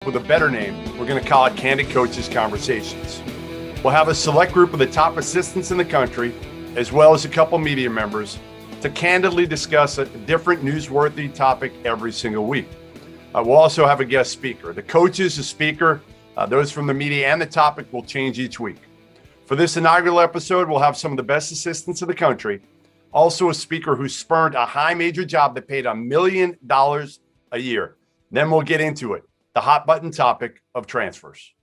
with a better name, we're going to call it Candid Coaches Conversations. We'll have a select group of the top assistants in the country, as well as a couple media members, to candidly discuss a different newsworthy topic every single week. We'll also have a guest speaker. The coach is a speaker. Those from the media and the topic will change each week. For this inaugural episode, we'll have some of the best assistants in the country. Also a speaker who spurned a high major job that paid $1 million a year. Then we'll get into it. The hot button topic of transfers.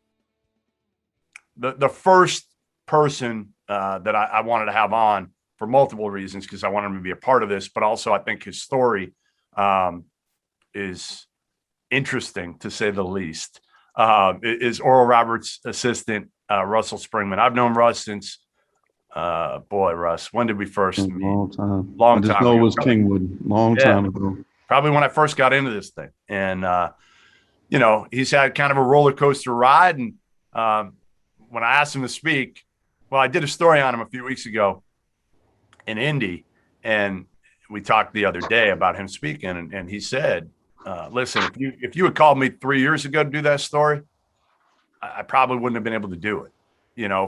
The first person that I wanted to have on for multiple reasons, because I want him to be a part of this, but also I think his story is interesting to say the least, is Oral Roberts' assistant, Russell Springman. I've known Russ since, Russ, when did we first meet? Long time. Long I just time know ago. it was Kingwood. Long time ago. Probably when I first got into this thing. And, he's had kind of a roller coaster ride. And when I asked him to speak, I did a story on him a few weeks ago in Indy. And we talked the other day about him speaking. And he said, listen, if you had called me 3 years ago to do that story, I probably wouldn't have been able to do it,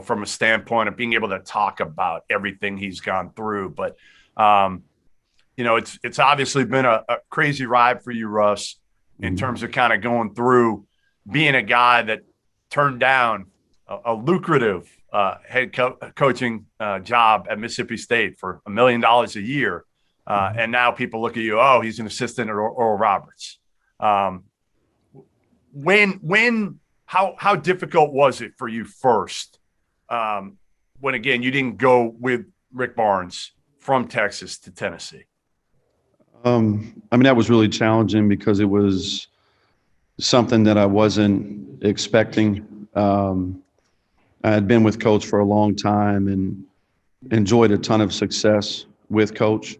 from a standpoint of being able to talk about everything he's gone through. But, it's obviously been a crazy ride for you, Russ, in terms of kind of going through being a guy that turned down a lucrative head coaching job at Mississippi State for $1 million a year. And now people look at you, oh, he's an assistant at Oral Roberts. How difficult was it for you first? When again, you didn't go with Rick Barnes from Texas to Tennessee? That was really challenging because it was something that I wasn't expecting. I had been with Coach for a long time and enjoyed a ton of success with Coach,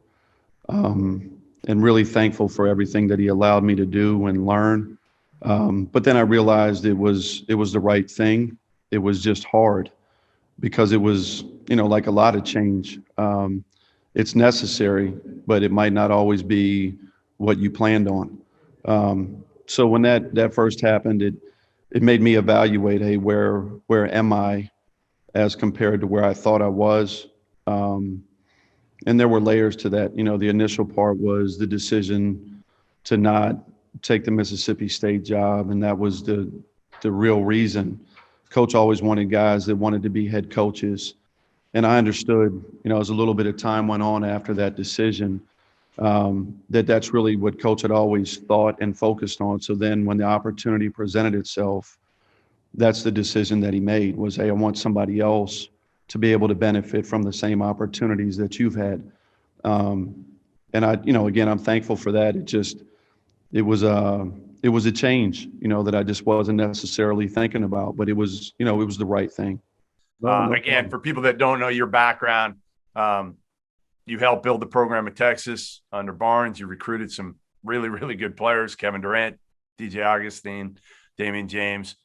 and really thankful for everything that he allowed me to do and learn. But then I realized it was the right thing. It was just hard because it was, like a lot of change. It's necessary, but it might not always be what you planned on. So when that first happened, it made me evaluate, hey, where am I as compared to where I thought I was? And there were layers to that. The initial part was the decision to not take the Mississippi State job, and that was the real reason. Coach always wanted guys that wanted to be head coaches. And I understood, as a little bit of time went on after that decision, that's really what Coach had always thought and focused on. So then when the opportunity presented itself, that's the decision that he made was, hey, I want somebody else to be able to benefit from the same opportunities that you've had. And I, again, I'm thankful for that. It was a change, that I just wasn't necessarily thinking about, but it was the right thing. Again, for people that don't know your background, you helped build the program at Texas under Barnes. You recruited some really, really good players, Kevin Durant, DJ Augustine, Damian James.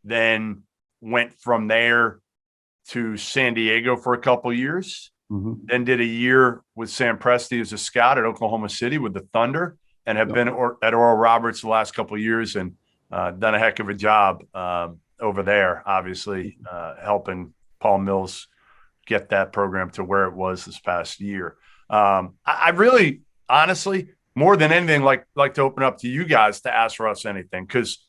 Then went from there to San Diego for a couple of years. Mm-hmm. Then did a year with Sam Presti as a scout at Oklahoma City with the Thunder, and have been at Oral Roberts the last couple of years and done a heck of a job over there, obviously, helping Paul Mills get that program to where it was this past year. I really, honestly, more than anything, like to open up to you guys to ask Russ anything. Because,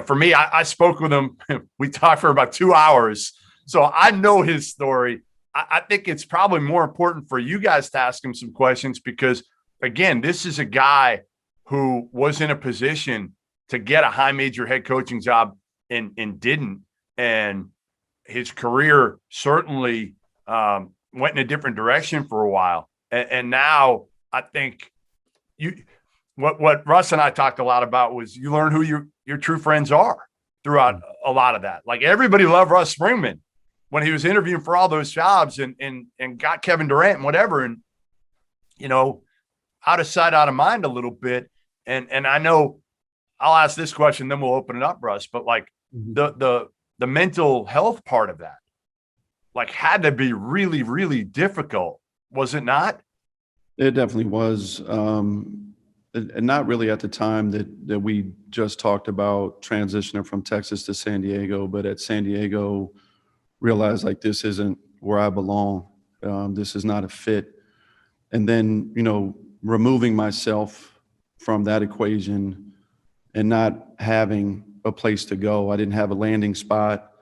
for me, I spoke with him. We talked for about 2 hours. So I know his story. I think it's probably more important for you guys to ask him some questions because, again, this is a guy who was in a position to get a high major head coaching job and didn't. And his career certainly went in a different direction for a while. And now I think what Russ and I talked a lot about was you learn who your true friends are throughout a lot of that. Like everybody loved Russ Springman when he was interviewing for all those jobs and got Kevin Durant and whatever. And, out of sight, out of mind a little bit. And I know I'll ask this question, then we'll open it up, Russ. But like the mental health part of that, like had to be really, really difficult, was it not? It definitely was. and not really at the time that we just talked about transitioning from Texas to San Diego, but at San Diego, realized like this isn't where I belong. This is not a fit. And then, removing myself from that equation and not having a place to go. I didn't have a landing spot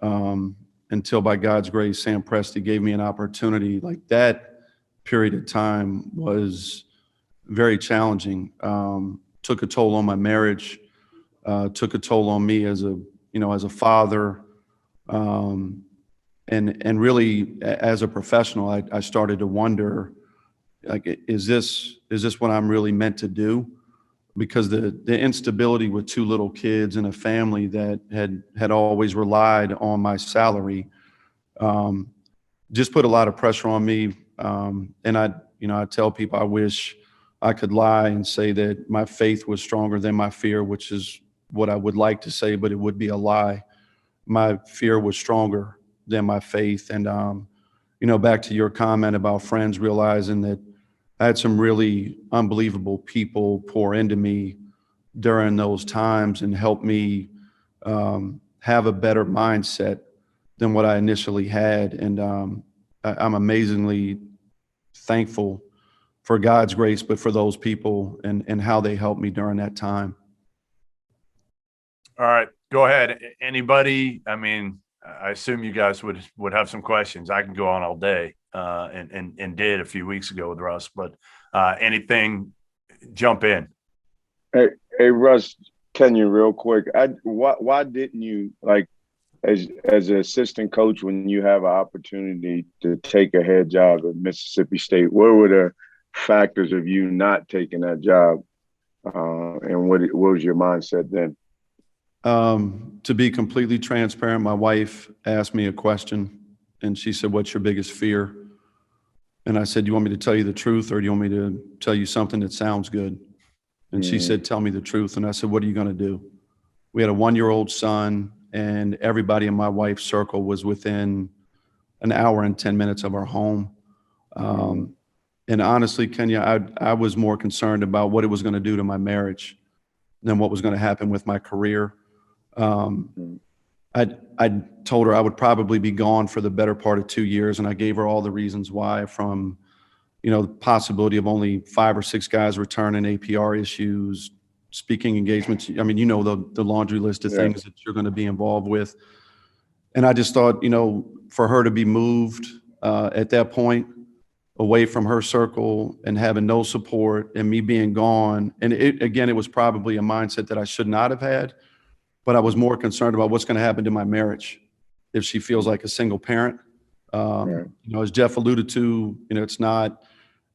until, by God's grace, Sam Presti gave me an opportunity. Like, that period of time was very challenging. Took a toll on my marriage, took a toll on me as a father. And really, as a professional, I started to wonder, like, is this what I'm really meant to do? Because the instability with two little kids and a family that had always relied on my salary, just put a lot of pressure on me. And I tell people I wish I could lie and say that my faith was stronger than my fear, which is what I would like to say, but it would be a lie. My fear was stronger than my faith. And, back to your comment about friends, realizing that I had some really unbelievable people pour into me during those times and help me have a better mindset than what I initially had. And I'm amazingly thankful for God's grace, but for those people and how they helped me during that time. All right, go ahead. Anybody? I mean, I assume you guys would have some questions. I can go on all day, and did a few weeks ago with Russ. But anything, jump in. Hey, Russ, can you real quick? Why didn't you, like, as an assistant coach, when you have an opportunity to take a head job at Mississippi State, what were the factors of you not taking that job, and what was your mindset then? To be completely transparent, my wife asked me a question and she said, "What's your biggest fear?" And I said, "Do you want me to tell you the truth, or do you want me to tell you something that sounds good?" And she said, "Tell me the truth." And I said, "What are you going to do?" We had a 1-year-old son, and everybody in my wife's circle was within an hour and 10 minutes of our home. And honestly, Kenya, I was more concerned about what it was going to do to my marriage than what was going to happen with my career. I told her I would probably be gone for the better part of 2 years, and I gave her all the reasons why, from the possibility of only 5 or 6 guys returning, APR issues, speaking engagements. I mean, the laundry list of things that you're going to be involved with. And I just thought, for her to be moved at that point away from her circle and having no support and me being gone. And it was probably a mindset that I should not have had, but I was more concerned about what's going to happen to my marriage if she feels like a single parent. As Jeff alluded to,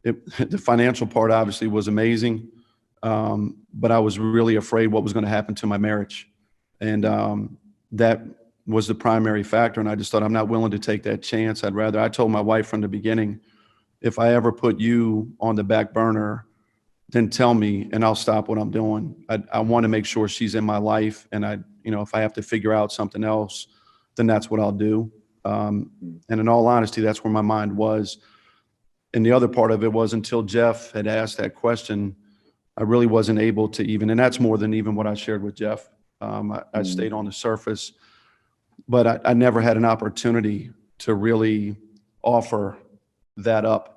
the financial part obviously was amazing. But I was really afraid what was going to happen to my marriage. And that was the primary factor. And I just thought, I'm not willing to take that chance. I told my wife from the beginning, if I ever put you on the back burner, then tell me and I'll stop what I'm doing. I want to make sure she's in my life. And if I have to figure out something else, then that's what I'll do. And in all honesty, that's where my mind was. And the other part of it was, until Jeff had asked that question, I really wasn't able to even, and that's more than even what I shared with Jeff. I stayed on the surface, but I never had an opportunity to really offer that up.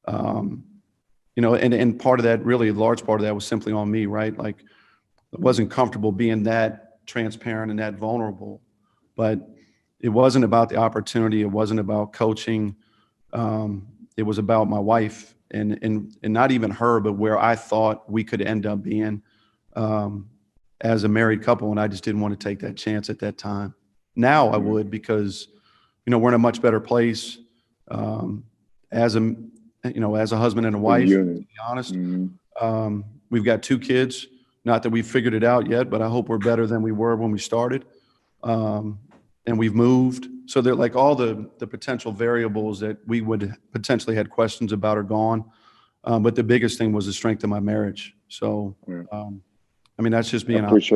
And part of that, really a large part of that, was simply on me, right? Like, I wasn't comfortable being that transparent and that vulnerable, but it wasn't about the opportunity. It wasn't about coaching. It was about my wife. And not even her, but where I thought we could end up being as a married couple. And I just didn't want to take that chance at that time. Now I would, because, we're in a much better place as a husband and a wife, to be honest. We've got 2 kids. Not that we've figured it out yet, but I hope we're better than we were when we started. And we've moved. So they're like, all the potential variables that we would potentially had questions about are gone. But the biggest thing was the strength of my marriage. So, that's just being honest.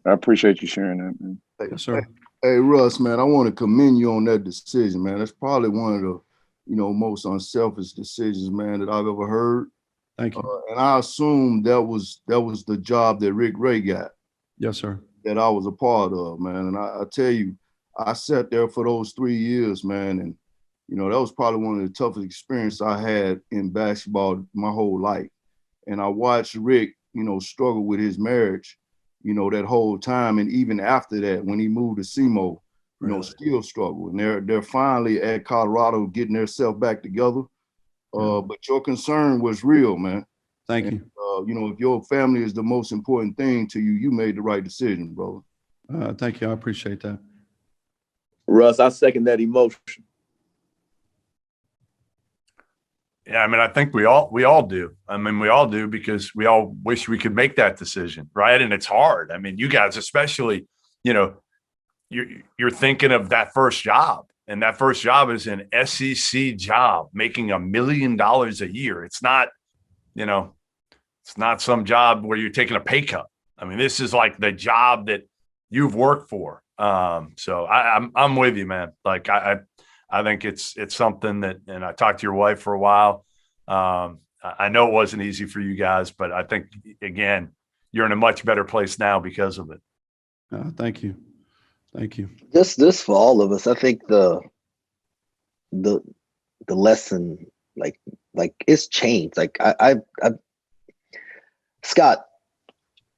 I appreciate you sharing that, man. Yes, sir. Hey, Russ, man, I want to commend you on that decision, man. That's probably one of the, most unselfish decisions, man, that I've ever heard. Thank you. And I assume that was the job that Rick Ray got, Yes, sir. that I was a part of, man. And I tell you, I sat there for those 3 years, man, and that was probably one of the toughest experiences I had in basketball my whole life. And I watched Rick, struggle with his marriage, that whole time, and even after that, when he moved to SEMO, Really? still struggle. And they're finally at Colorado getting themselves back together. But your concern was real, man. Thank And, you. if your family is the most important thing to you, you made the right decision, brother. Thank you. I appreciate that. Russ, I second that emotion. Yeah, I mean, I think we all do. I mean, we all do, because we all wish we could make that decision, right? And it's hard. I mean, you guys, especially, you're thinking of that first job, and that first job is an SEC job, making $1 million a year. It's not, it's not some job where you're taking a pay cut. I mean, this is like the job that you've worked for. So I'm with you, man. Like I think it's something that, and I talked to your wife for a while. I know it wasn't easy for you guys, but I think, again, you're in a much better place now because of it. Thank you. Thank you. This for all of us. I think the lesson, like it's changed. Like I Scott,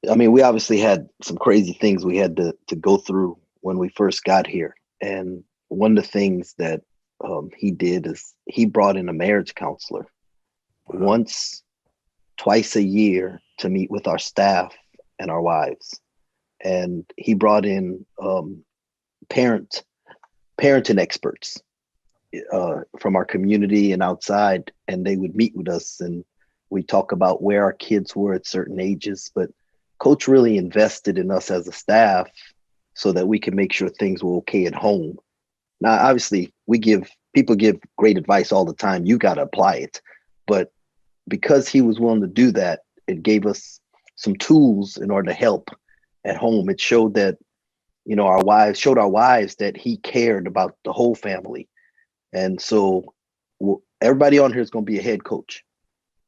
I mean, we obviously had some crazy things we had to go through when we first got here. And one of the things that he did is he brought in a marriage counselor twice a year to meet with our staff and our wives. And he brought in parenting experts from our community and outside, and they would meet with us, and we talk about where our kids were at certain ages. But Coach really invested in us as a staff so that we could make sure things were okay at home. Now, obviously, people give great advice all the time. You got to apply it. But because he was willing to do that, it gave us some tools in order to help at home. It showed that, our wives that he cared about the whole family. And so everybody on here is going to be a head coach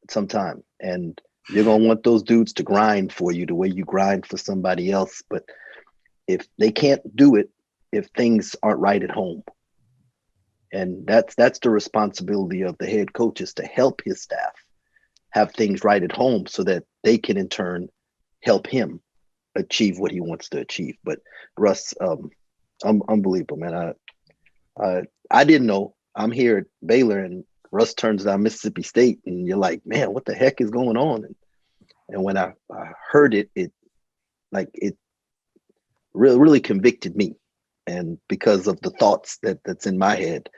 at some time. And you're going to want those dudes to grind for you the way you grind for somebody else. But if they can't do it, if things aren't right at home. And that's the responsibility of the head coach, is to help his staff have things right at home so that they can in turn help him achieve what he wants to achieve. But Russ, unbelievable, man. I didn't know. I'm here at Baylor and Russ turns down Mississippi State, and you're like, man, what the heck is going on? And when I heard it really convicted me. And because of the thoughts that's in my head,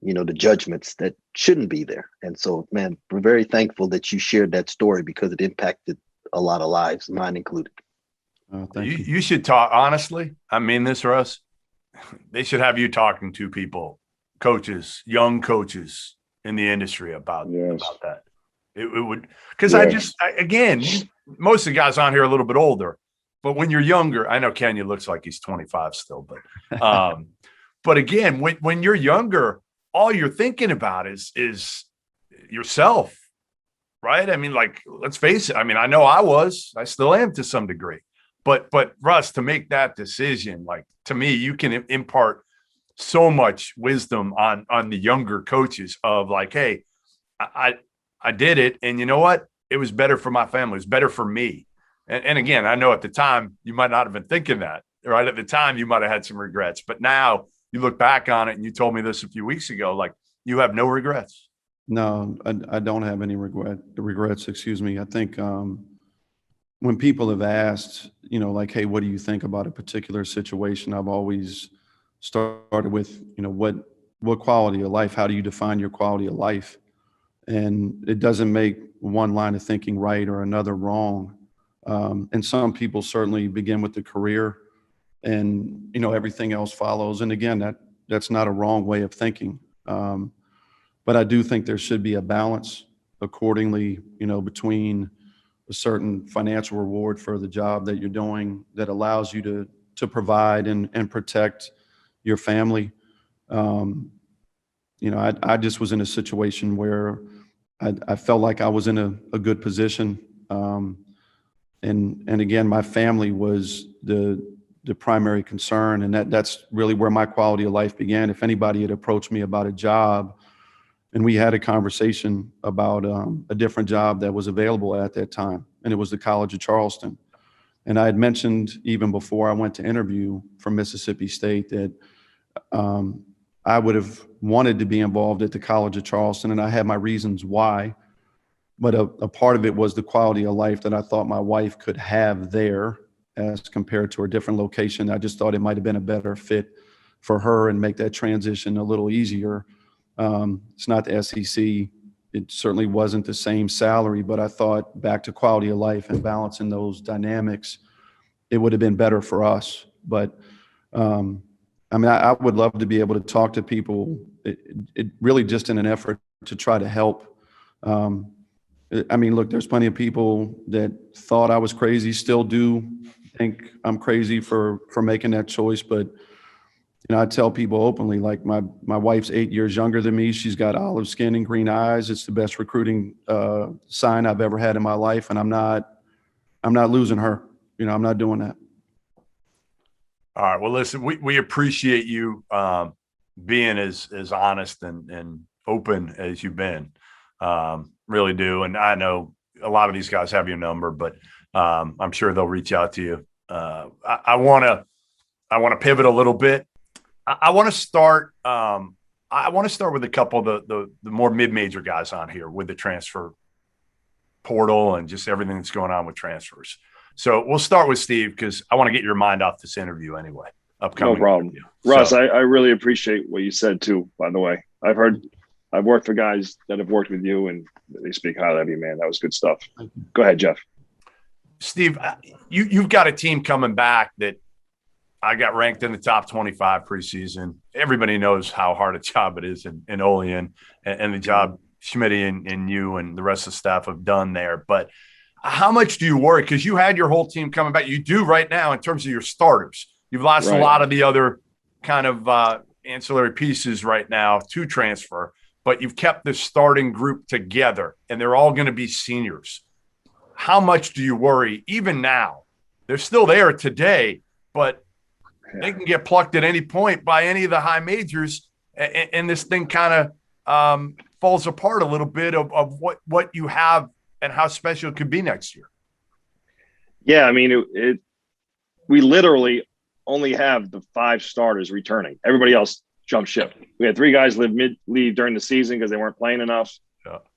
the judgments that shouldn't be there. And so, man, we're very thankful that you shared that story, because it impacted a lot of lives, mine included. Thank you. You should talk, honestly. I mean this, Russ. They should have you talking to people, coaches, young coaches in the industry about that. It would, because again, most of the guys on here are a little bit older, but when you're younger, I know Kenya looks like he's 25 still, but again, when you're younger, all you're thinking about is yourself, right? I mean, like, let's face it. I mean, I know I still am to some degree, but Russ, to make that decision, like, to me, you can impart so much wisdom on the younger coaches of like, hey, I did it, and you know what? It was better for my family. It was better for me. And again, I know at the time you might not have been thinking that, right? At the time you might have had some regrets, but now you look back on it, and you told me this a few weeks ago, like, you have no regrets. No, I don't have any regrets. Excuse me. I think when people have asked, like, hey, what do you think about a particular situation? I've always started with, what quality of life? How do you define your quality of life? And it doesn't make one line of thinking right or another wrong. And some people certainly begin with the career, and everything else follows. And again, that's not a wrong way of thinking. But I do think there should be a balance accordingly, between a certain financial reward for the job that you're doing that allows you to provide and protect your family. I just was in a situation where I felt like I was in a good position. And again, my family was the primary concern, and that's really where my quality of life began. If anybody had approached me about a job, and we had a conversation about a different job that was available at that time, and it was the College of Charleston. And I had mentioned even before I went to interview for Mississippi State that I would have wanted to be involved at the College of Charleston, and I had my reasons why. But a part of it was the quality of life that I thought my wife could have there as compared to a different location. I just thought it might have been a better fit for her and make that transition a little easier. It's not the SEC. It certainly wasn't the same salary, but I thought back to quality of life and balancing those dynamics, it would have been better for us. But I mean, I would love to be able to talk to people, it really just in an effort to try to help. I mean, look, there's plenty of people that thought I was crazy, still do think I'm crazy for making that choice. But, you know, I tell people openly, like my wife's 8 years younger than me. She's got olive skin and green eyes. It's the best recruiting sign I've ever had in my life. And I'm not losing her. You know, I'm not doing that. All right. Well, listen, we appreciate you being as honest and open as you've been. Really do. And I know a lot of these guys have your number, but I'm sure they'll reach out to you. I want to pivot a little bit. I want to start with a couple of the more mid-major guys on here with the transfer portal and just everything that's going on with transfers. So we'll start with Steve because I want to get your mind off this interview anyway. Upcoming. No problem. Interview. Russ, I really appreciate what you said too, by the way. I've worked for guys that have worked with you and they speak highly of you, man. That was good stuff. Go ahead, Jeff. Steve, you've got a team coming back that I got ranked in the top 25 preseason. Everybody knows how hard a job it is in Olean and the job Schmitty and you and the rest of the staff have done there. But how much do you worry? Because you had your whole team coming back. You do right now in terms of your starters. You've lost a lot of the other kind of ancillary pieces right now to transfer, but you've kept the starting group together, and they're all going to be seniors. How much do you worry even now? They're still there today, but they can get plucked at any point by any of the high majors, and this thing kind of falls apart a little bit of what you have and how special it could be next year. Yeah, I mean, we literally only have the 5 starters returning. Everybody else jumped ship. We had 3 guys leave during the season because they weren't playing enough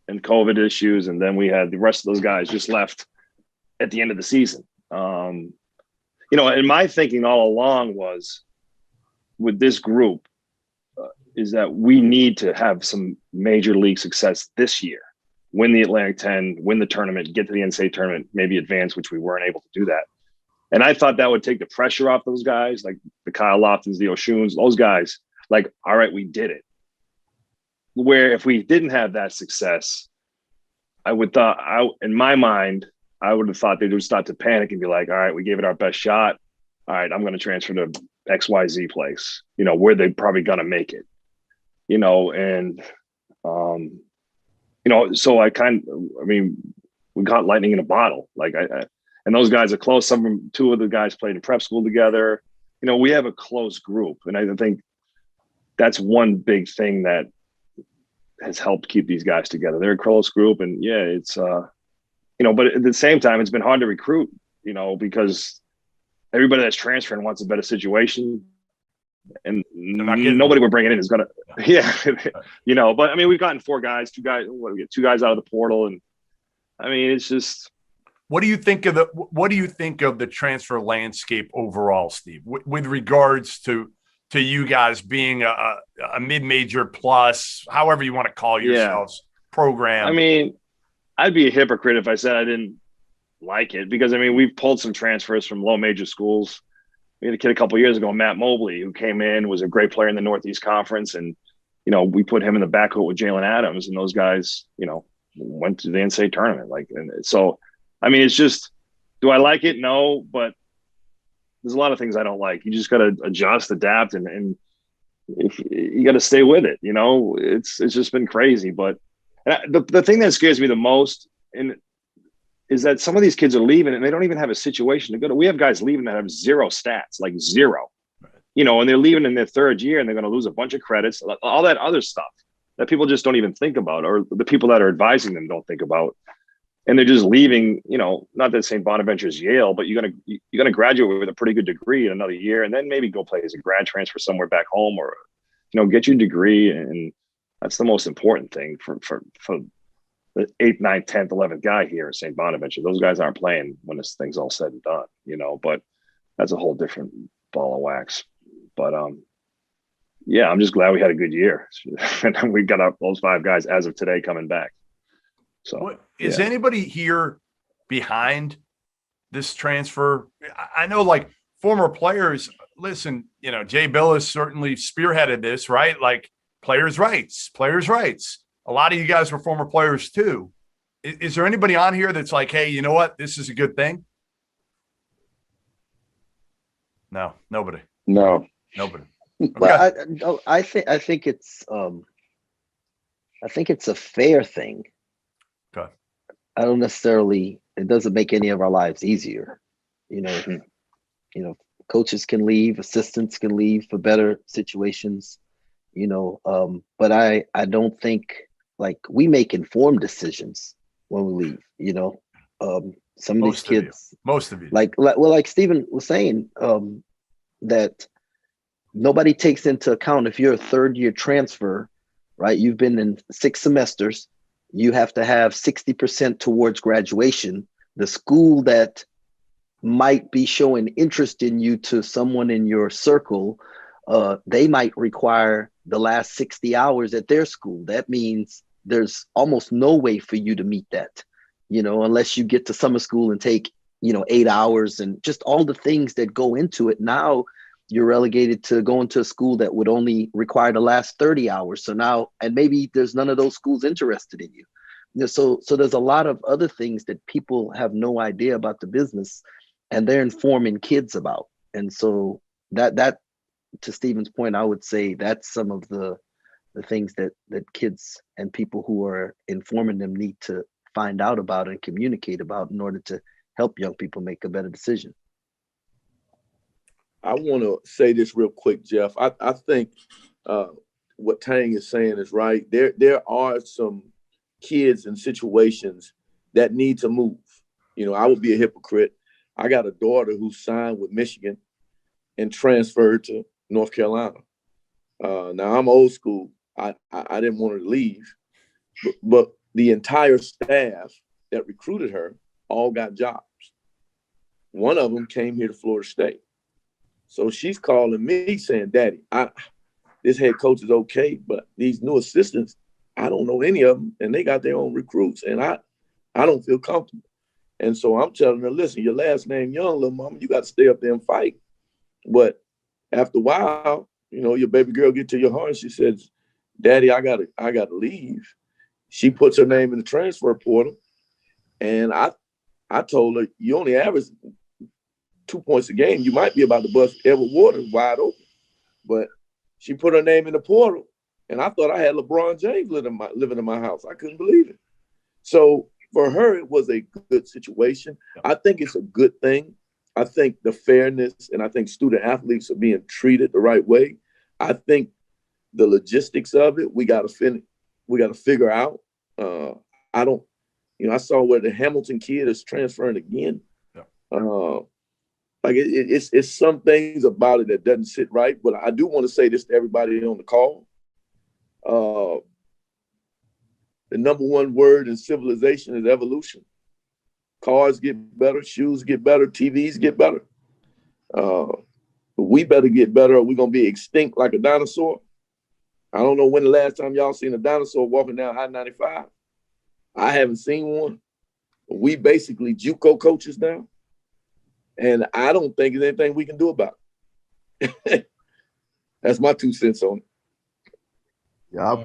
and COVID issues. And then we had the rest of those guys just left at the end of the season. You know, and my thinking all along was with this group is that we need to have some major league success this year. Win the Atlantic 10, win the tournament, get to the NCAA tournament, maybe advance, which we weren't able to do that. And I thought that would take the pressure off those guys, like the Kyle Loftons, the Oshuns, those guys. Like, all right, we did it. Where if we didn't have that success, in my mind, I would have thought they would start to panic and be like, all right, we gave it our best shot. All right, I'm going to transfer to XYZ place, you know, where they're probably going to make it, you know, and, you know, so I mean, we got lightning in a bottle. Like and those guys are close. Two of the guys played in prep school together. You know, we have a close group. And I think that's one big thing that has helped keep these guys together. They're a close group. And yeah, it's, you know, but at the same time, it's been hard to recruit, you know, because everybody that's transferring wants a better situation. And nobody we're bringing in is going to, you know, but I mean, we've gotten 4 guys, 2 guys out of the portal. And I mean, it's just, what do you think of the transfer landscape overall, Steve, with regards to you guys being a mid-major plus, however you want to call yourselves, program? I mean, I'd be a hypocrite if I said I didn't like it because, I mean, we've pulled some transfers from low major schools. We had a kid a couple of years ago, Matt Mobley, who came in, was a great player in the Northeast Conference. And, you know, we put him in the backcourt with Jalen Adams, and those guys, you know, went to the NCAA tournament. Like, and so, I mean, it's just, do I like it? No, but there's a lot of things I don't like. You just got to adjust, adapt, and if you got to stay with it, you know, it's just been crazy. But The thing that scares me the most is that some of these kids are leaving and they don't even have a situation to go to. We have guys leaving that have zero stats, like zero, and they're leaving in their third year and they're going to lose a bunch of credits, all that other stuff that people just don't even think about, or the people that are advising them don't think about. And they're just leaving, not that St. Bonaventure's Yale, but you're gonna graduate with a pretty good degree in another year, and then maybe go play as a grad transfer somewhere back home, or get your degree. And that's the most important thing for the 8th, 9th, 10th, 11th guy here at St. Bonaventure. Those guys aren't playing when this thing's all said and done, but that's a whole different ball of wax. But yeah, I'm just glad we had a good year. And then we got those 5 guys as of today coming back. So is anybody here behind this transfer? I know, like, former players, listen, Jay Billis certainly spearheaded this, right? Like, players' rights. A lot of you guys were former players too. Is there anybody on here that's like, hey, you know what? This is a good thing? No, nobody. No. Nobody. Well, I think it's a fair thing. Okay. I don't necessarily. It doesn't make any of our lives easier. Coaches can leave, assistants can leave for better situations. But I don't think, like, we make informed decisions when we leave. Some of these kids, most of you, like Stephen was saying, that nobody takes into account if you're a 3rd-year transfer, right? You've been in 6 semesters. You have to have 60% towards graduation. The school that might be showing interest in you to someone in your circle, they might require the last 60 hours at their school. That means there's almost no way for you to meet that, unless you get to summer school and take, 8 hours and just all the things that go into it. Now you're relegated to going to a school that would only require the last 30 hours. So now, and maybe there's none of those schools interested in you. So there's a lot of other things that people have no idea about the business, and they're informing kids about. And so that to Stephen's point, I would say that's some of the things that kids and people who are informing them need to find out about and communicate about in order to help young people make a better decision. I want to say this real quick, Jeff. I think what Tang is saying is right. There are some kids and situations that need to move. I would be a hypocrite. I got a daughter who signed with Michigan and transferred to North Carolina. Now, I'm old school. I didn't want her to leave, but the entire staff that recruited her all got jobs. One of them came here to Florida State. So she's calling me saying, Daddy, this head coach is okay, but these new assistants, I don't know any of them, and they got their own recruits, and I don't feel comfortable. And so I'm telling her, listen, your last name Young, little mama, you got to stay up there and fight. But after a while, your baby girl get to your heart, and she says, Daddy, I gotta leave. She puts her name in the transfer portal, and I told her, you only average 2 points a game. You might be about to bust Edward Waters wide open. But she put her name in the portal, and I thought I had LeBron James living in my house. I couldn't believe it. So for her, it was a good situation. I think it's a good thing. I think the fairness, and I think student athletes are being treated the right way. I think the logistics of it, we got to figure out. I saw where the Hamilton kid is transferring again. Yeah. Like it's some things about it that doesn't sit right. But I do want to say this to everybody on the call. The number one word in civilization is evolution. Cars get better, shoes get better, TVs get better. We better get better or we're going to be extinct like a dinosaur. I don't know when the last time y'all seen a dinosaur walking down I-95. I haven't seen one. We basically JUCO coaches now. And I don't think there's anything we can do about it. That's my 2 cents on it. Yeah,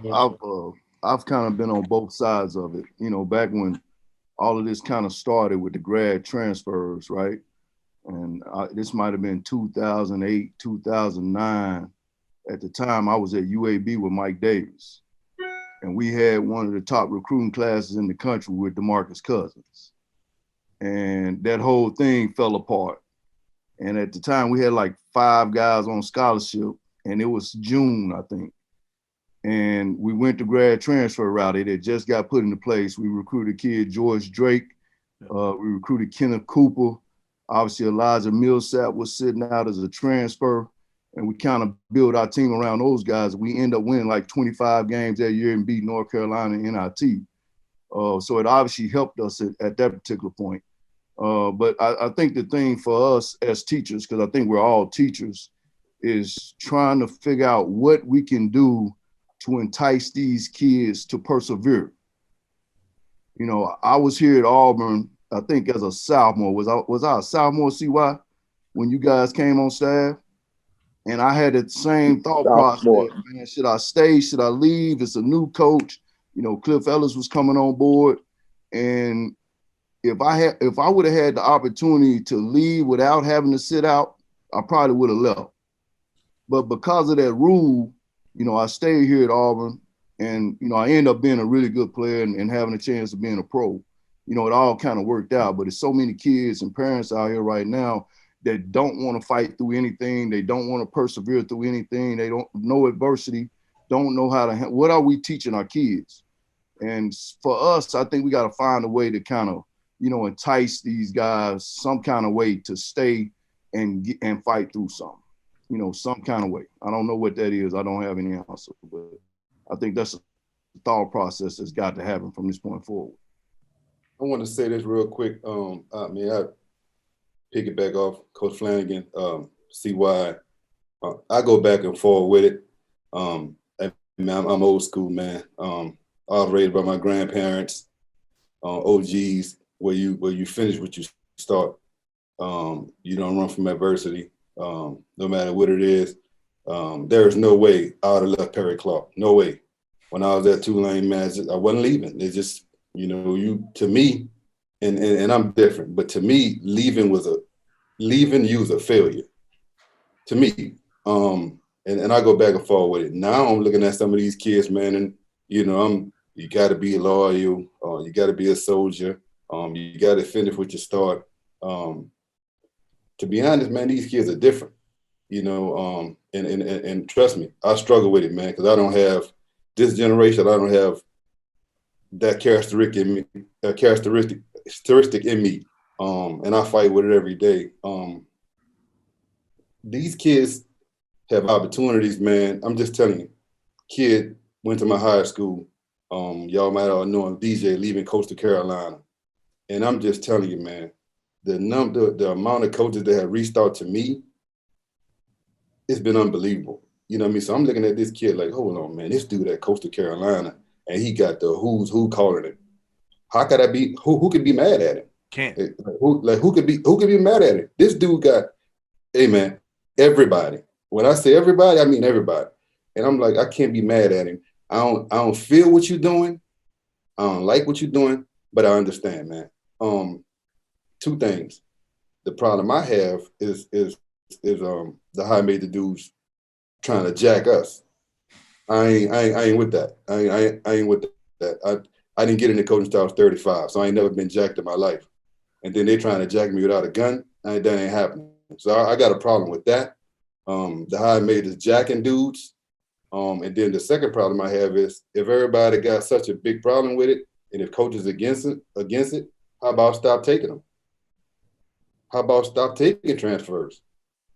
I've kind of been on both sides of it. Back when all of this kind of started with the grad transfers, right? And this might have been 2008, 2009. At the time, I was at UAB with Mike Davis. and we had one of the top recruiting classes in the country with DeMarcus Cousins. And that whole thing fell apart. And at the time, we had like 5 guys on scholarship, and it was June, I think. And we went the grad transfer route. It had just got put into place. We recruited kid George Drake. We recruited Kenneth Cooper. Obviously, Elijah Millsap was sitting out as a transfer. And we kind of built our team around those guys. We ended up winning like 25 games that year and beat North Carolina in NIT. So it obviously helped us at that particular point. But I think the thing for us as teachers, because I think we're all teachers, is trying to figure out what we can do to entice these kids to persevere. You know, I was here at Auburn, I think as a sophomore. Was I a sophomore, CY, when you guys came on staff? And I had the same thought process, man, should I stay? Should I leave? It's a new coach. You know, Cliff Ellis was coming on board. And if I would have had the opportunity to leave without having to sit out, I probably would have left. But because of that rule, you know, I stayed here at Auburn, and, you know, I ended up being a really good player and having a chance of being a pro. You know, it all kind of worked out, but there's so many kids and parents out here right now that don't want to fight through anything. They don't want to persevere through anything. They don't know adversity, don't know how to, what are we teaching our kids? And for us, I think we got to find a way to kind of, you know, entice these guys some kind of way to stay and fight through something, you know, some kind of way. I don't know what that is. I don't have any answer, but I think that's a thought process that's got to happen from this point forward. I want to say this real quick. I pick it back off Coach Flanagan, CY. I go back and forth with it. I'm old school, man. I was raised by my grandparents, OGs, where you finish what you start. You don't run from adversity, no matter what it is. There is no way I would have left Perry Clark. No way. When I was at Tulane, man, I wasn't leaving. It's just, you know, to me, and I'm different, but to me, leaving you was a failure. To me. And I go back and forth with it. Now I'm looking at some of these kids, man, and you know, you gotta be loyal, you gotta be a soldier, you gotta finish what you start. To be honest, man, these kids are different, you know, and trust me, I struggle with it, man, because I don't have this generation, I don't have that characteristic in me. And I fight with it every day. These kids have opportunities, man. I'm just telling you, kid went to my high school. Y'all might all know him, DJ, leaving Coastal Carolina. And I'm just telling you, man, the amount of coaches that have reached out to me, it's been unbelievable. You know what I mean? So I'm looking at this kid like, hold on, man, this dude at Coastal Carolina, and he got the who's who calling him. How could I be? Who could be mad at him? Can't. Who could be mad at him? This dude got, hey man, everybody. When I say everybody, I mean everybody. And I'm like, I can't be mad at him. I don't feel what you're doing. I don't like what you're doing, but I understand, man. Two things. The problem I have is the high major dudes trying to jack us. I ain't with that. I ain't with that. I didn't get into coaching until I was 35, so I ain't never been jacked in my life. And then they trying to jack me without a gun, that ain't happening. So I got a problem with that. The high majors jacking dudes. And then the second problem I have is if everybody got such a big problem with it, and if coaches against it, how about stop taking them? How about stop taking transfers?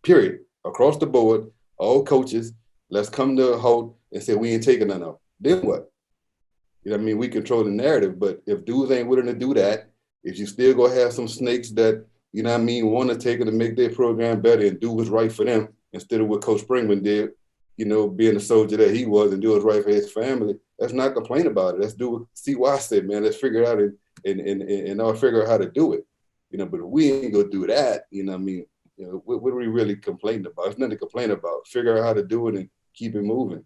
Period. Across the board, all coaches, let's come to a halt and say we ain't taking none of them. Then what? You know what I mean? We control the narrative, but if dudes ain't willing to do that, if you still gonna have some snakes that, you know what I mean, want to take it to make their program better and do what's right for them instead of what Coach Springman did, you know, being the soldier that he was and do what's right for his family, let's not complain about it. Let's do what CY said, man. Let's figure it out and I'll figure out how to do it. You know, but if we ain't gonna do that, you know what I mean, you know, what are we really complaining about? There's nothing to complain about. Figure out how to do it and keep it moving.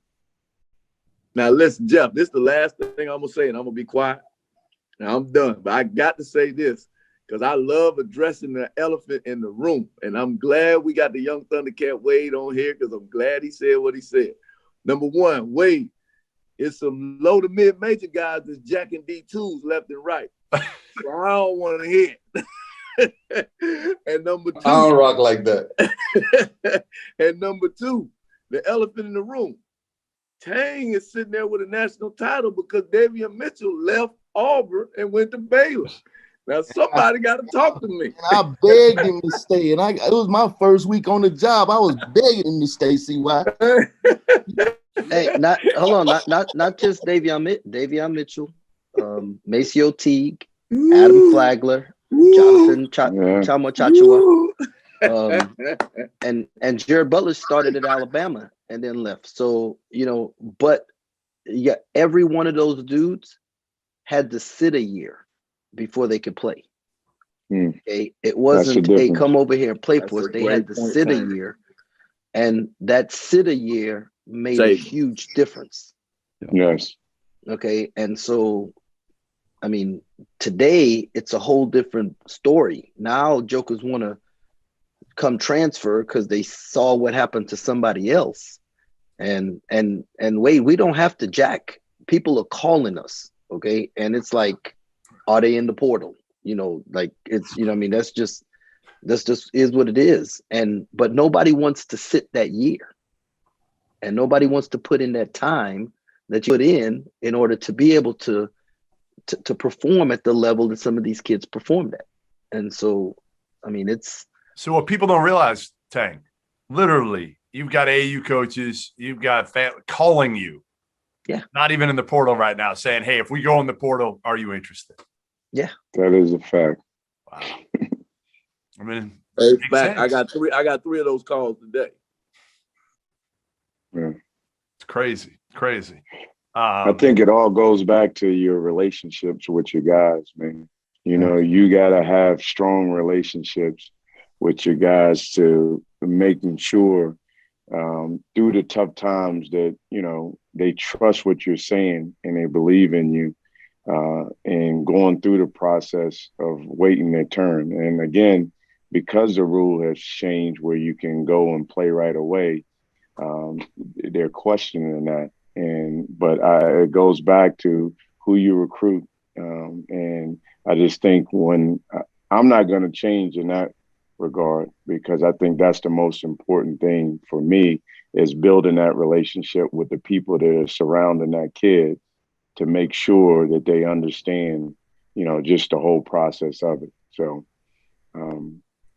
Now, listen, Jeff, this is the last thing I'm going to say, and I'm going to be quiet. Now, I'm done. But I got to say this because I love addressing the elephant in the room. And I'm glad we got the young Thundercat Wade on here because I'm glad he said what he said. Number one, Wade, it's some low to mid major guys that's jacking D2s left and right. So I don't want to hear it. And number two, I don't rock like that. and number two, the elephant in the room. Tang is sitting there with a national title because Davion Mitchell left Auburn and went to Baylor. Now somebody got to talk to me. And I begged him to stay, and it was my first week on the job. I was begging him to stay. CY. Hey, not just Davion Mitchell, Maceo Teague, Adam Flagler, Jonathan Chama Chachua, and Jared Butler started at Alabama and then left. So, but yeah, every one of those dudes had to sit a year before they could play. Okay? It wasn't, hey, come over here and play for us. They had to sit a year, and that sit a year made a huge difference. Yes. Okay. And so, I mean, today it's a whole different story. Now jokers want to come transfer because they saw what happened to somebody else. And wait, we don't have to jack. People are calling us. Okay. And it's like, are they in the portal? Like it's, I mean, that's just is what it is. But nobody wants to sit that year. And nobody wants to put in that time that you put in order to be able to perform at the level that some of these kids performed at. And so, I mean, so what people don't realize, Tang, literally, you've got AAU coaches, you've got calling you. Yeah. Not even in the portal right now saying, hey, if we go in the portal, are you interested? Yeah. That is a fact. Wow. I mean, in fact, I got three of those calls today. Yeah. It's crazy. I think it all goes back to your relationships with your guys, man. You got to have strong relationships with your guys to making sure through the tough times that, they trust what you're saying and they believe in you and going through the process of waiting their turn. And again, because the rule has changed where you can go and play right away, they're questioning that. But it goes back to who you recruit. And I just think I'm not going to change in that regard, because I think that's the most important thing for me is building that relationship with the people that are surrounding that kid to make sure that they understand, just the whole process of it. So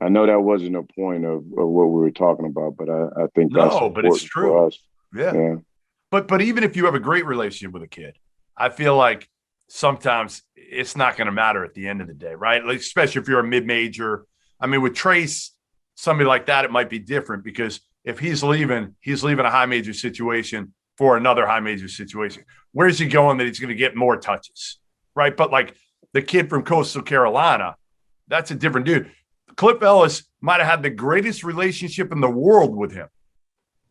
I know that wasn't a point of what we were talking about, but I think that's important, but it's true for us. Yeah. But even if you have a great relationship with a kid, I feel like sometimes it's not going to matter at the end of the day, right? Like, especially if you're a mid-major. I mean, with Trace, somebody like that, it might be different because if he's leaving a high major situation for another high major situation. Where's he going that he's going to get more touches, right? But like the kid from Coastal Carolina, that's a different dude. Cliff Ellis might have had the greatest relationship in the world with him.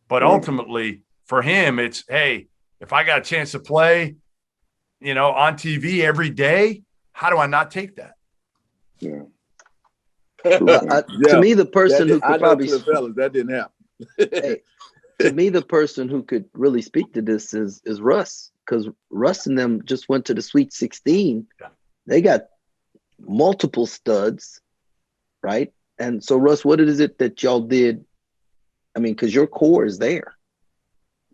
But ultimately, for him, it's, hey, if I got a chance to play, on TV every day, how do I not take that? Yeah. To me, the person who could probably that didn't happen. Hey, to me, the person who could really speak to this is Russ, because Russ and them just went to the Sweet 16. Yeah. They got multiple studs, right? And so, Russ, what is it that y'all did? I mean, because your core is there.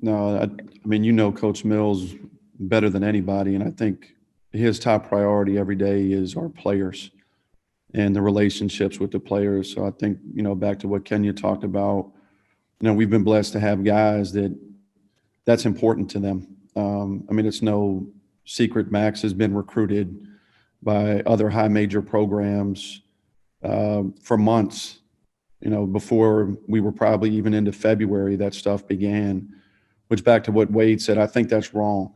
No, I mean, Coach Mills better than anybody, and I think his top priority every day is our players and the relationships with the players. So I think, back to what Kenya talked about, we've been blessed to have guys that's important to them. I mean, it's no secret Max has been recruited by other high major programs for months, before we were probably even into February, that stuff began, which back to what Wade said, I think that's wrong.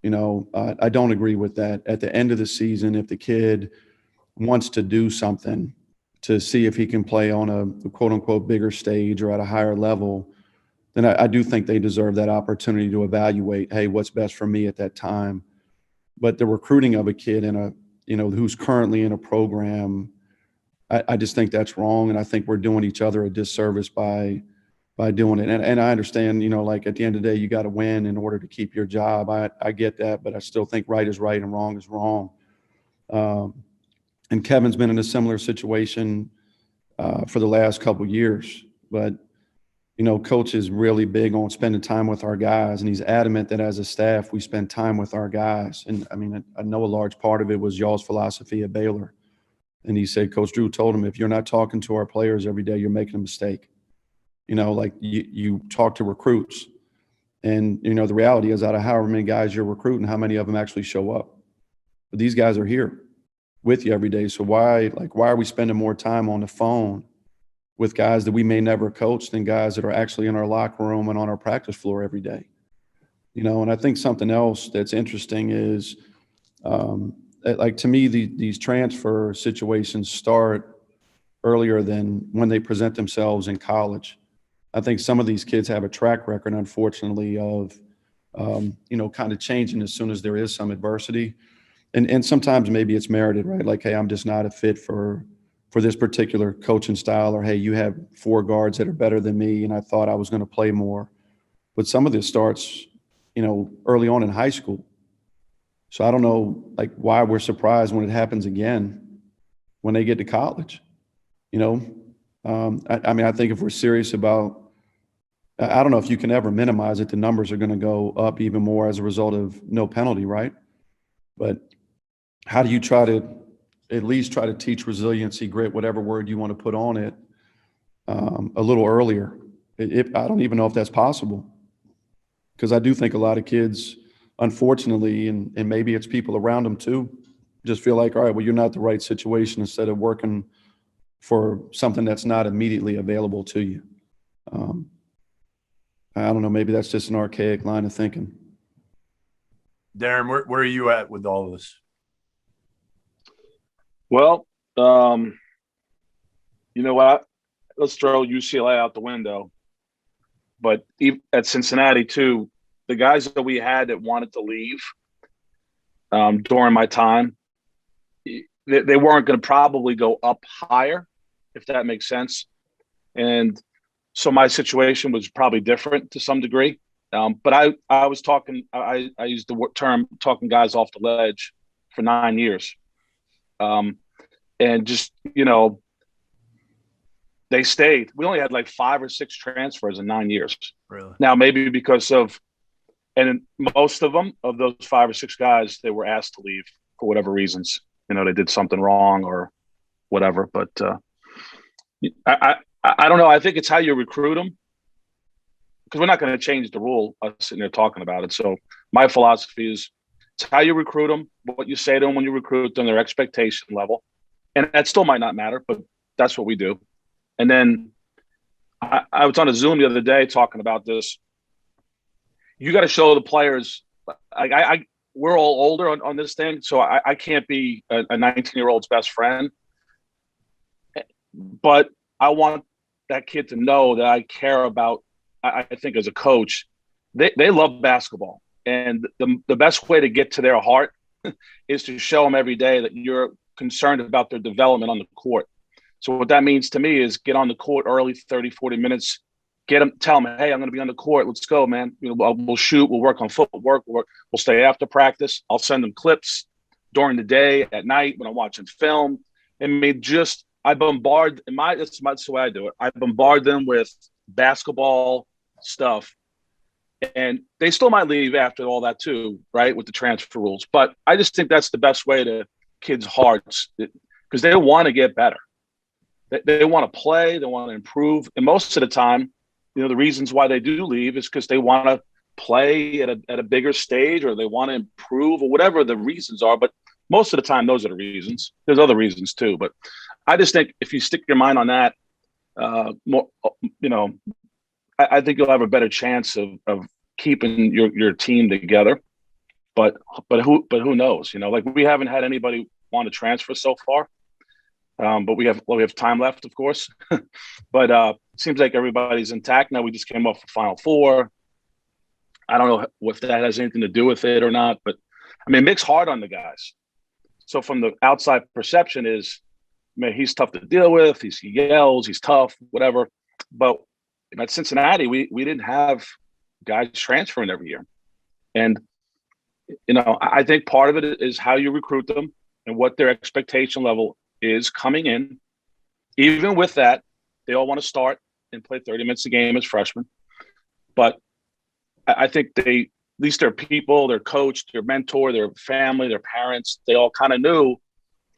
I don't agree with that. At the end of the season, if the kid wants to do something to see if he can play on a quote unquote bigger stage or at a higher level, then I do think they deserve that opportunity to evaluate, hey, what's best for me at that time. But the recruiting of a kid who's currently in a program, I just think that's wrong. And I think we're doing each other a disservice by by doing it. And I understand, like at the end of the day, you got to win in order to keep your job. I get that, but I still think right is right and wrong is wrong. And Kevin's been in a similar situation for the last couple of years, but Coach is really big on spending time with our guys, and he's adamant that as a staff, we spend time with our guys. And I mean, I know a large part of it was y'all's philosophy at Baylor. And he said, Coach Drew told him, if you're not talking to our players every day, you're making a mistake. Like you talk to recruits, and, the reality is out of however many guys you're recruiting, how many of them actually show up? But these guys are here with you every day. So why are we spending more time on the phone with guys that we may never coach than guys that are actually in our locker room and on our practice floor every day? And I think something else that's interesting is, to me, these transfer situations start earlier than when they present themselves in college. I think some of these kids have a track record, unfortunately, of, kind of changing as soon as there is some adversity. And sometimes maybe it's merited, right? Like, hey, I'm just not a fit for this particular coaching style, or, hey, you have 4 guards that are better than me, and I thought I was going to play more. But some of this starts, early on in high school. So I don't know, why we're surprised when it happens again when they get to college. I think if we're serious about, I don't know if you can ever minimize it. The numbers are going to go up even more as a result of no penalty, right? But how do you at least try to teach resiliency, grit, whatever word you want to put on it, a little earlier? I don't even know if that's possible, because I do think a lot of kids, unfortunately, and maybe it's people around them too, just feel like, all right, well, you're not the right situation, instead of working for something that's not immediately available to you. I don't know, maybe that's just an archaic line of thinking. Darren, where are you at with all of this? Well, you know what? Let's throw UCLA out the window. But at Cincinnati, too, the guys that we had that wanted to leave during my time, they weren't going to probably go up higher, if that makes sense. And so my situation was probably different to some degree. But I was talking, I used the term talking guys off the ledge for 9 years. And just, they stayed. We only had 5 or 6 transfers in 9 years. Really? Now, maybe because of, and most of them, of those 5 or 6 guys, they were asked to leave for whatever reasons. They did something wrong or whatever. But I don't know. I think it's how you recruit them, because we're not going to change the rule, us sitting there talking about it. So my philosophy is, it's how you recruit them, what you say to them when you recruit them, their expectation level. And that still might not matter, but that's what we do. And then I was on a Zoom the other day talking about this. You got to show the players, we're all older on this thing, so I can't be a 19-year-old's best friend. But I want that kid to know that I care about, I think as a coach, they love basketball. And the best way to get to their heart is to show them every day that you're concerned about their development on the court. So what that means to me is get on the court early, 30, 40 minutes, tell them, hey, I'm going to be on the court. Let's go, man. We'll shoot. We'll work on footwork. We'll stay after practice. I'll send them clips during the day, at night, when I'm watching film. I bombard, that's the way I do it. I bombard them with basketball stuff. And they still might leave after all that too, right, with the transfer rules. But I just think that's the best way to kids' hearts, because they want to get better. They want to play. They want to improve. And most of the time, the reasons why they do leave is because they want to play at a bigger stage, or they want to improve, or whatever the reasons are. But most of the time, those are the reasons. There's other reasons too. But I just think if you stick your mind on that, I think you'll have a better chance of keeping your team together. But who knows? We haven't had anybody want to transfer so far. But we have time left, of course. But it seems like everybody's intact now. We just came off the Final Four. I don't know if that has anything to do with it or not, but Mick's hard on the guys. So from the outside perception is, he's tough to deal with. He yells, he's tough, whatever. But at Cincinnati, we didn't have guys transferring every year. And, I think part of it is how you recruit them and what their expectation level is coming in. Even with that, they all want to start and play 30 minutes a game as freshmen. But I think at least their people, their coach, their mentor, their family, their parents, they all kind of knew,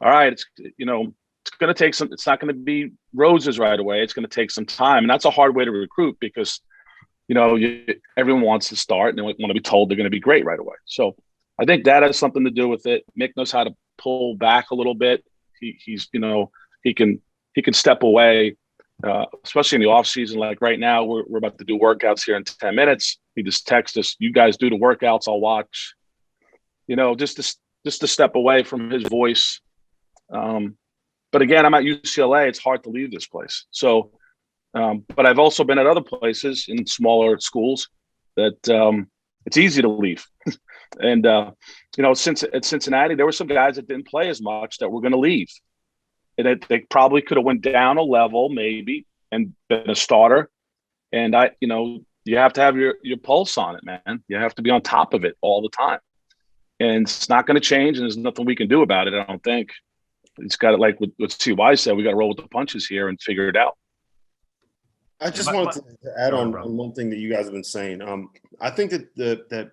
all right, it's going to take it's not going to be roses right away. It's going to take some time. And that's a hard way to recruit because, everyone wants to start and they want to be told they're going to be great right away. So I think that has something to do with it. Mick knows how to pull back a little bit. He can step away, especially in the off season. Like right now, we're about to do workouts here in 10 minutes. He just texts us, "You guys do the workouts, I'll watch." Just to step away from his voice. But again, I'm at UCLA. It's hard to leave this place. So, but I've also been at other places in smaller schools that it's easy to leave. And since at Cincinnati, there were some guys that didn't play as much that were going to leave. And they probably could have went down a level maybe and been a starter. And you have to have your pulse on it, man. You have to be on top of it all the time. And it's not going to change, and there's nothing we can do about it, I don't think. It's got to, like what CY said, we got to roll with the punches here and figure it out. I just wanted to add on one thing that you guys have been saying. I think that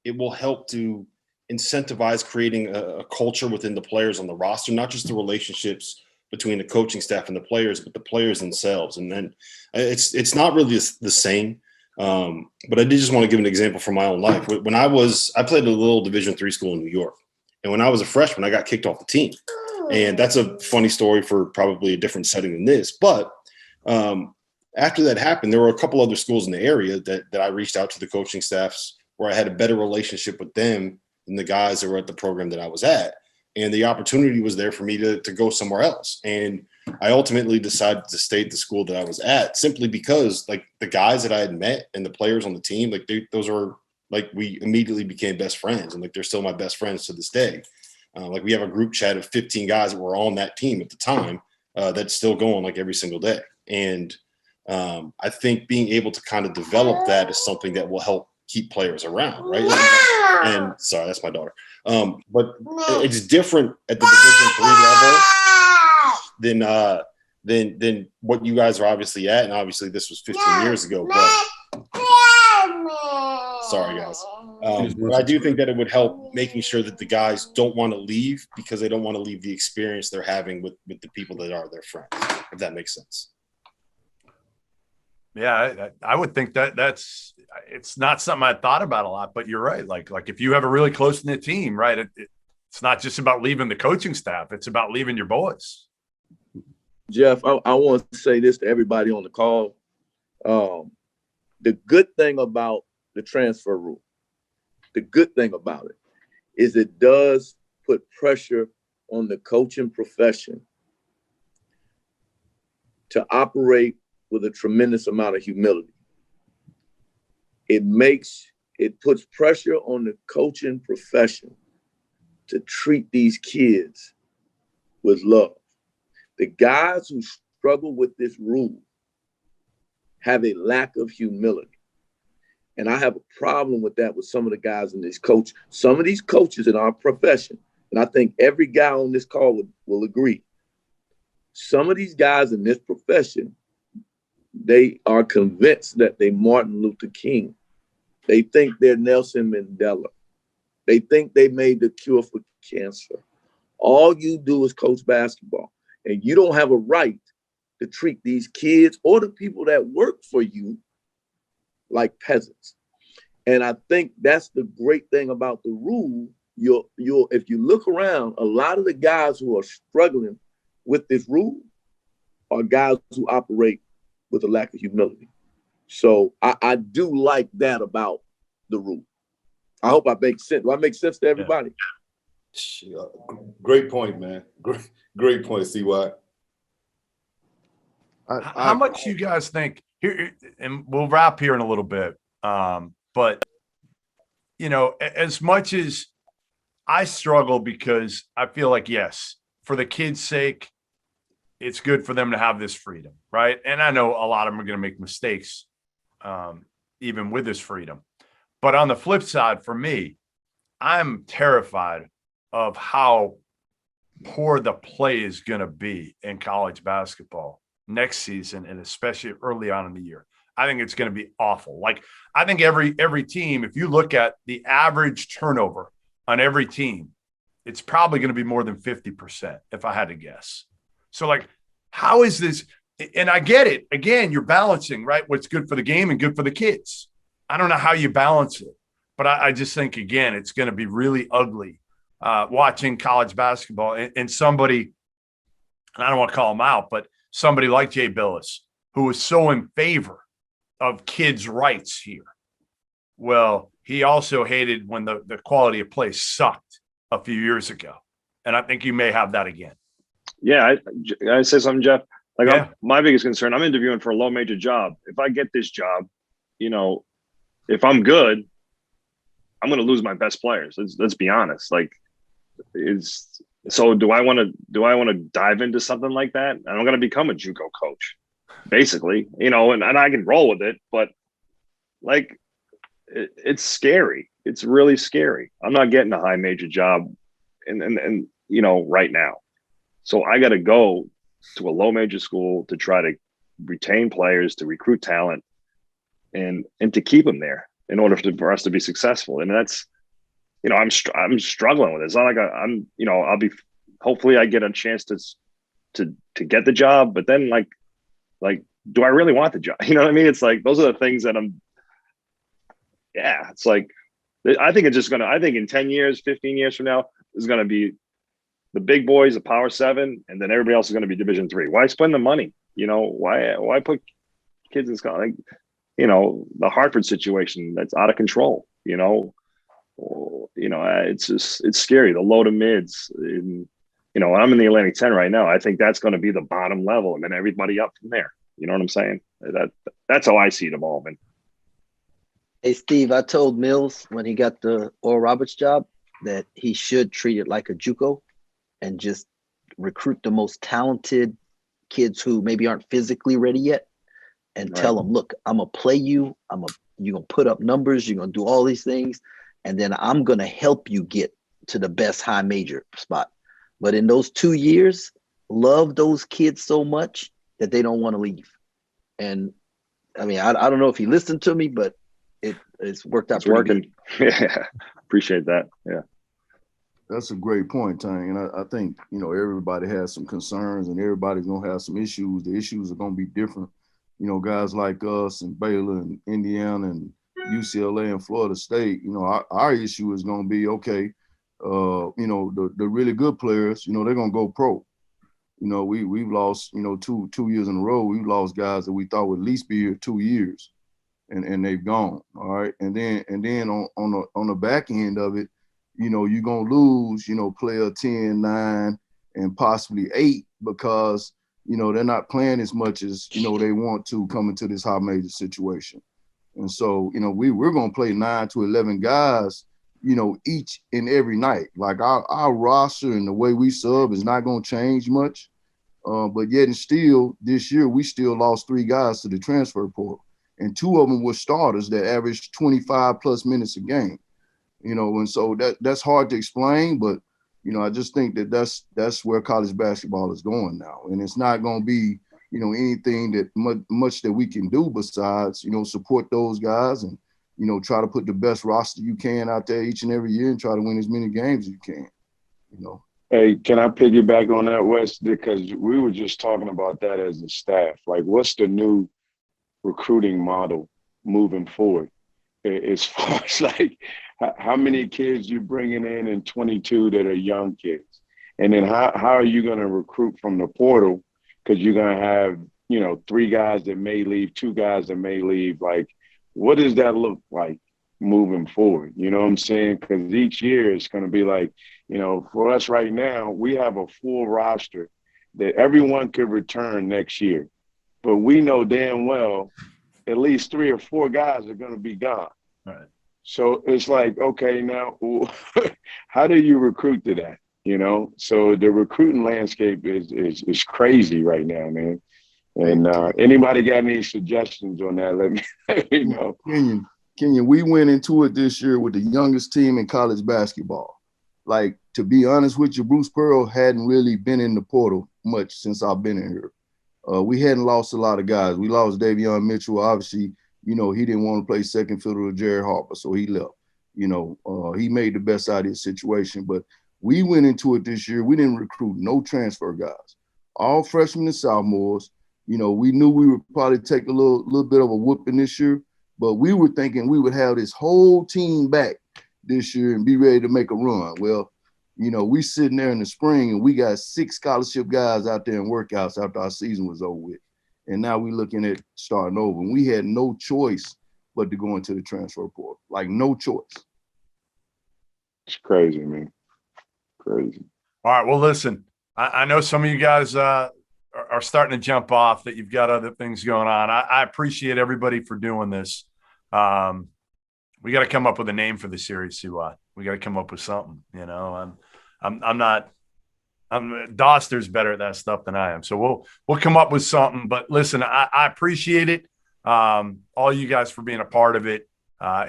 it will help to incentivize creating a culture within the players on the roster, not just the relationships between the coaching staff and the players, but the players themselves. And then it's not really the same. But I did just want to give an example from my own life. When I played at a little Division III school in New York. And when I was a freshman, I got kicked off the team. And that's a funny story for probably a different setting than this. But after that happened, there were a couple other schools in the area that I reached out to the coaching staffs where I had a better relationship with them than the guys that were at the program that I was at. And the opportunity was there for me to go somewhere else. And I ultimately decided to stay at the school that I was at simply because, like, the guys that I had met and the players on the team, like, those are, like, we immediately became best friends. And, like, they're still my best friends to this day. Like, we have a group chat of 15 guys that were on that team at the time that's still going, like, every single day. And I think being able to kind of develop that is something that will help keep players around, right? And sorry, that's my daughter. But it's different at the Division III level than what you guys are obviously at. And obviously this was 15 years ago, but sorry guys. But I do think that it would help making sure that the guys don't want to leave because they don't want to leave the experience they're having with the people that are their friends, if that makes sense. Yeah, I would think it's not something I thought about a lot, but you're right. Like if you have a really close knit team, right? It's not just about leaving the coaching staff; it's about leaving your boys. Jeff, I want to say this to everybody on the call. The good thing about the transfer rule, the good thing about it is it does put pressure on the coaching profession to operate with a tremendous amount of humility. It puts pressure on the coaching profession to treat these kids with love. The guys who struggle with this rule have a lack of humility. And I have a problem with that with some of the guys in this coach. Some of these coaches in our profession, and I think every guy on this call will agree, some of these guys in this profession, they are convinced that they're Martin Luther King. They think they're Nelson Mandela. They think they made the cure for cancer. All you do is coach basketball, and you don't have a right to treat these kids or the people that work for you like peasants. And I think that's the great thing about the rule. If you look around, a lot of the guys who are struggling with this rule are guys who operate with a lack of humility. So I do like that about the rule. I hope I make sense. Do I make sense to everybody? Yeah. Great point, man. Great point, CY. How much you guys think here, and we'll wrap here in a little bit. But as much as I struggle because I feel like, yes, for the kids' sake, it's good for them to have this freedom, right? And I know a lot of them are going to make mistakes, even with this freedom. But on the flip side, for me, I'm terrified of how poor the play is going to be in college basketball next season, and especially early on in the year. I think it's going to be awful. Like, I think every team, if you look at the average turnover on every team, it's probably going to be more than 50%, if I had to guess. So, like, how is this? And I get it. Again, you're balancing, right, what's good for the game and good for the kids. I don't know how you balance it, but I just think, again, it's going to be really ugly watching college basketball. And somebody, and I don't want to call him out, but somebody like Jay Billis, who was so in favor of kids' rights here. Well, he also hated when the quality of play sucked a few years ago. And I think you may have that again. Yeah, I say something, Jeff. Like, my biggest concern, I'm interviewing for a low major job. If I get this job, if I'm good, I'm going to lose my best players. Let's be honest. Like, so do I want to dive into something like that? And I'm going to become a JUCO coach, basically, and I can roll with it, but like, it's scary. It's really scary. I'm not getting a high major job and right now. So I got to go to a low major school to try to retain players, to recruit talent, and to keep them there in order for us to be successful. And that's, I'm struggling with it. It's not like I'll be, hopefully I get a chance to get the job, but then like, do I really want the job? You know what I mean? It's like, those are the things that it's like, I think in 10 years, 15 years from now, is going to be the big boys, the Power 7, and then everybody else is going to be Division 3. Why spend the money? Why put kids in school? Like, the Hartford situation, that's out of control. It's scary. The low to mids. I'm in the Atlantic 10 right now. I think that's going to be the bottom level, and then everybody up from there. You know what I'm saying? That's how I see it evolving. Hey, Steve, I told Mills when he got the Oral Roberts job that he should treat it like a JUCO and just recruit the most talented kids who maybe aren't physically ready yet, and tell them, look, I'm going to play you. You're going to put up numbers. You're going to do all these things. And then I'm going to help you get to the best high major spot. But in those 2 years, love those kids so much that they don't want to leave. And I mean, I don't know if he listened to me, but it's worked out. It's working. Yeah. Appreciate that. Yeah. That's a great point, Tang. And I think, everybody has some concerns and everybody's going to have some issues. The issues are going to be different. Guys like us and Baylor and Indiana and UCLA and Florida State, our issue is going to be, okay, the really good players, they're going to go pro. We've lost, 2 years in a row, we've lost guys that we thought would at least be here 2 years, and they've gone. All right. And then on the back end of it, you're going to lose, player 10, 9, and possibly 8 because, they're not playing as much as, they want to come into this high major situation. And so, we're going to play 9 to 11 guys, each and every night. Like our roster and the way we sub is not going to change much. But yet and still, this year, we still lost 3 guys to the transfer portal. And 2 of them were starters that averaged 25 plus minutes a game. And so that's hard to explain, but, I just think that that's where college basketball is going now. And it's not going to be, anything that much that we can do besides, support those guys and, try to put the best roster you can out there each and every year and try to win as many games as you can, Hey, can I piggyback on that, Wes? Because we were just talking about that as a staff. Like, what's the new recruiting model moving forward? As far as like how many kids you bringing in 22 that are young kids, and then how are you going to recruit from the portal? Because you're going to have 3 guys that may leave, 2 guys that may leave. Like, what does that look like moving forward? You know what I'm saying? Because each year it's going to be like, for us right now, we have a full roster that everyone could return next year, but we know damn well at least 3 or 4 guys are going to be gone. Right. So it's like, okay, now how do you recruit to that? you know. So the recruiting landscape is crazy right now, man. And anybody got any suggestions on that, let me know. Kenyon, we went into it this year with the youngest team in college basketball. Like, to be honest with you, Bruce Pearl hadn't really been in the portal much since I've been in here. We hadn't lost a lot of guys. We lost Davion Mitchell. Obviously, you know, he didn't want to play second fiddle to Jared Harper, so he left. You know, he made the best out of his situation. But we went into it this year. We didn't recruit no transfer guys. All freshmen and sophomores. You know, we knew we would probably take a little bit of a whooping this year, but we were thinking we would have this whole team back this year and be ready to make a run. Well, you know, we sitting there in the spring and we got 6 scholarship guys out there in workouts after our season was over with. And now we're looking at starting over. And we had no choice but to go into the transfer portal. Like, no choice. It's crazy, man. Crazy. All right. Well, listen, I know some of you guys are starting to jump off, that you've got other things going on. I appreciate everybody for doing this. We got to come up with a name for the series, Siwa. We got to come up with something, you know. Dauster's better at that stuff than I am. So we'll come up with something. But listen, I appreciate it. All you guys for being a part of it.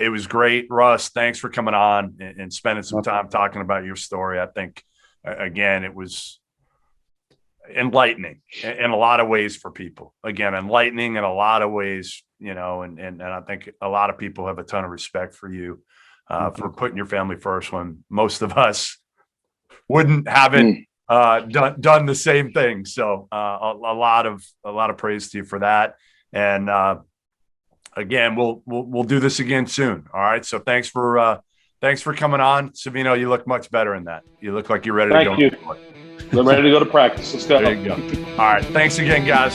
It was great. Russ, thanks for coming on and spending some time talking about your story. I think, again, it was enlightening in a lot of ways for people. Again, enlightening in a lot of ways, you know, and I think a lot of people have a ton of respect for you for putting your family first when most of us haven't done the same thing. So a lot of praise to you for that. And again, we'll do this again soon. All right. So thanks for coming on, Savino. You look much better in that. You look like you're ready to go. Thank you. I'm ready to go to practice. Let's go. There you go. All right. Thanks again, guys.